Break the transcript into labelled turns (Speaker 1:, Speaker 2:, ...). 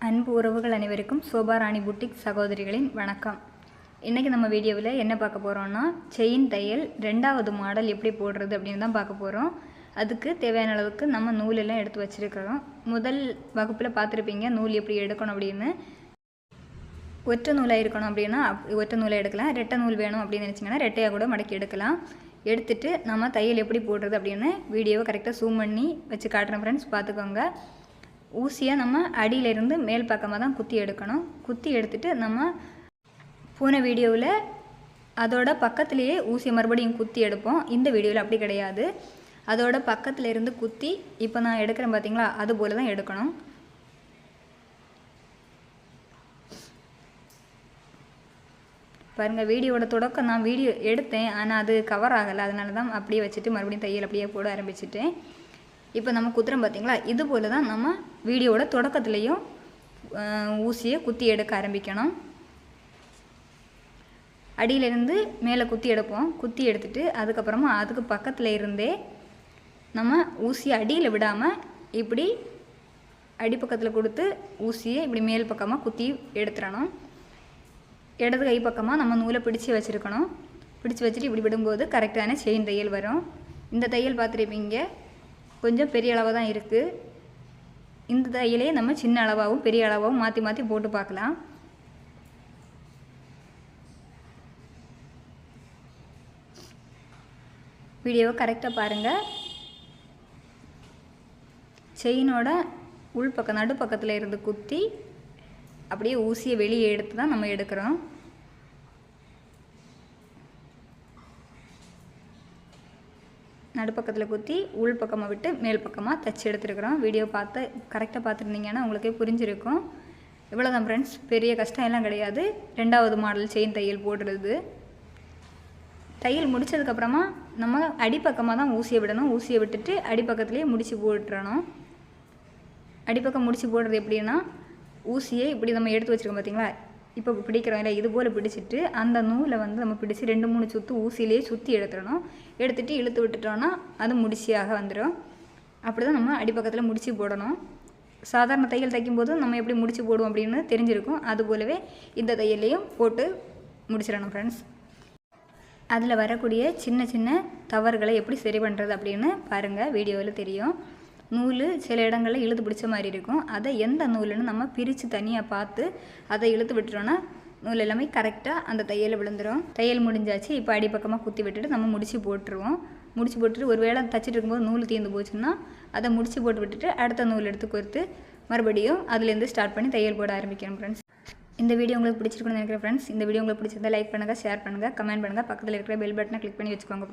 Speaker 1: அன்பு உறவுகள் அனைவருக்கும் சோபா ராணி புட்டிக் சகோதரிகளின் வணக்கம். இன்றைக்கி நம்ம வீடியோவில் என்ன பார்க்க போகிறோம்னா, செயின் தையல் 2வது மாடல் எப்படி போடுறது அப்படின்னு தான் பார்க்க போகிறோம். அதுக்கு தேவையான அளவுக்கு நம்ம நூலெல்லாம் எடுத்து வச்சுருக்கிறோம். முதல் வகுப்பில் பார்த்துருப்பீங்க நூல் எப்படி எடுக்கணும் அப்படின்னு. ஒற்றை நூலாக இருக்கணும் அப்படின்னா ஒற்றை நூலை எடுக்கலாம். ரெட்டை நூல் வேணும் அப்படின்னு நினச்சிங்கன்னா ரெட்டையாக கூட மடக்கி எடுக்கலாம். எடுத்துகிட்டு நம்ம தையல் எப்படி போடுறது அப்படின்னு வீடியோவை கரெக்டாக ஜூம் பண்ணி வச்சு காட்டுறேன் ஃப்ரெண்ட்ஸ், பார்த்துக்கோங்க. ஊசியை நம்ம அடியிலேருந்து மேல் பக்கமாக தான் குத்தி எடுக்கணும். குத்தி எடுத்துகிட்டு நம்ம போன வீடியோவில் அதோட பக்கத்துலேயே ஊசியை மறுபடியும் குத்தி எடுப்போம். இந்த வீடியோவில் அப்படி கிடையாது. அதோட பக்கத்தில் இருந்து குத்தி இப்போ நான் எடுக்கிறேன் பார்த்தீங்களா, அது போல் தான் எடுக்கணும். பாருங்கள், வீடியோட தொடக்கம் நான் வீடியோ எடுத்தேன், ஆனால் அது கவர் ஆகலை. அதனால தான் அப்படியே வச்சுட்டு மறுபடியும் தையல் அப்படியே போட ஆரம்பிச்சிட்டேன். இப்போ நம்ம குத்துறோம் பார்த்தீங்களா, இது போல் தான் நம்ம வீடியோவோட தொடக்கத்துலேயும் ஊசியை குத்தி எடுக்க ஆரம்பிக்கணும். அடியிலேருந்து மேலே குத்தி எடுப்போம். குத்தி எடுத்துகிட்டு அதுக்கப்புறமா அதுக்கு பக்கத்தில் இருந்தே நம்ம ஊசியை அடியில் விடாமல் இப்படி அடிப்பக்கத்தில் கொடுத்து ஊசியை இப்படி மேல் பக்கமாக குத்தி எடுத்துடணும். இடது கை பக்கமாக நம்ம நூலை பிடிச்சி வச்சுருக்கணும். பிடிச்சி வச்சுட்டு இப்படி விடும்போது கரெக்டான செயின் தையல் வரும். இந்த தையல் பார்த்துருப்பீங்க, கொஞ்சம் பெரிய அளவாக தான் இருக்குது. இந்த தையலே நம்ம சின்ன அளவாகவும் பெரிய அளவாகவும் மாற்றி மாற்றி போட்டு பார்க்கலாம். வீடியோவை கரெக்டாக பாருங்கள். செயினோட உள்பக்கம் நடுப்பக்கத்தில் இருந்து குத்தி அப்படியே ஊசியை வெளியே எடுத்து தான் நம்ம எடுக்கிறோம். நடுப்பக்கத்தில் குத்தி உள் பக்கமாக விட்டு மேல் பக்கமாக தைச்சி எடுத்துருக்குறோம். வீடியோ பார்த்து கரெக்டாக பார்த்துருந்தீங்கன்னா உங்களுக்கே புரிஞ்சிருக்கும். இவ்வளோதான் ஃப்ரெண்ட்ஸ், பெரிய கஷ்டம் எல்லாம் கிடையாது. 2வது மாடல் செயின் தையல் போடுறது. தையல் முடித்ததுக்கப்புறமா நம்ம அடிப்பக்கமாக தான் ஊசியை விடணும். ஊசியை விட்டுட்டு அடிப்பக்கத்துலேயே முடிச்சு போட்டுறணும். அடிப்பக்கம் முடிச்சு போடுறது எப்படின்னா, ஊசியை இப்படி நம்ம எடுத்து வச்சுருக்கோம் பார்த்தீங்களா, இப்போ பிடிக்கிறோம் இல்லை, இது போல் பிடிச்சிட்டு அந்த நூலை நம்ம பிடிச்சி 2-3 சுற்று ஊசியிலேயே சுற்றி எடுத்துடணும். எடுத்துகிட்டு இழுத்து விட்டுட்டோன்னா அது முடிச்சியாக வந்துடும். அப்படி தான் நம்ம அடிப்பக்கத்தில் முடிச்சு போடணும். சாதாரண தையல் தைக்கும்போது நம்ம எப்படி முடிச்சு போடுவோம் அப்படின்னு தெரிஞ்சிருக்கும். அதுபோலவே இந்த தையல்லையும் போட்டு முடிச்சிடணும் ஃப்ரெண்ட்ஸ். அதில் வரக்கூடிய சின்ன சின்ன தவறுகளை எப்படி சரி பண்ணுறது அப்படின்னு பாருங்கள், வீடியோவில் தெரியும். நூல் சில இடங்களில் இழுத்து பிடிச்ச மாதிரி இருக்கும். அதை எந்த நூலுன்னு நம்ம பிரித்து தனியாக பார்த்து அதை இழுத்து விட்டுட்டோன்னா நூல் எல்லாமே கரெக்டாக அந்த தையல் விழுந்துடும். தையல் முடிஞ்சாச்சு. இப்போ அடிப்பக்கமாக குத்தி விட்டுட்டு நம்ம முடிச்சு போட்டுருவோம். முடிச்சு போட்டுட்டு ஒரு வேளை தைச்சிட்டு இருக்கும்போது நூல் தீர்ந்து போச்சுன்னா அதை முடிச்சு போட்டு விட்டுட்டு அடுத்த நூல் எடுத்து கொடுத்து மறுபடியும் அதுலேருந்து ஸ்டார்ட் பண்ணி தையல் போட ஆரம்பிக்கணும் ஃப்ரெண்ட்ஸ். இந்த வீடியோ உங்களுக்கு பிடிச்சிருக்குன்னு நினைக்கிறேன் ஃப்ரெண்ட்ஸ். இந்த வீடியோ உங்களுக்கு பிடிச்சிருந்தா லைக் பண்ணுங்கள், ஷேர் பண்ணுங்கள், கமெண்ட் பண்ணுங்கள். பக்கத்தில் இருக்கிற பெல் பட்டனை கிளிக் பண்ணி வச்சுக்கோங்க.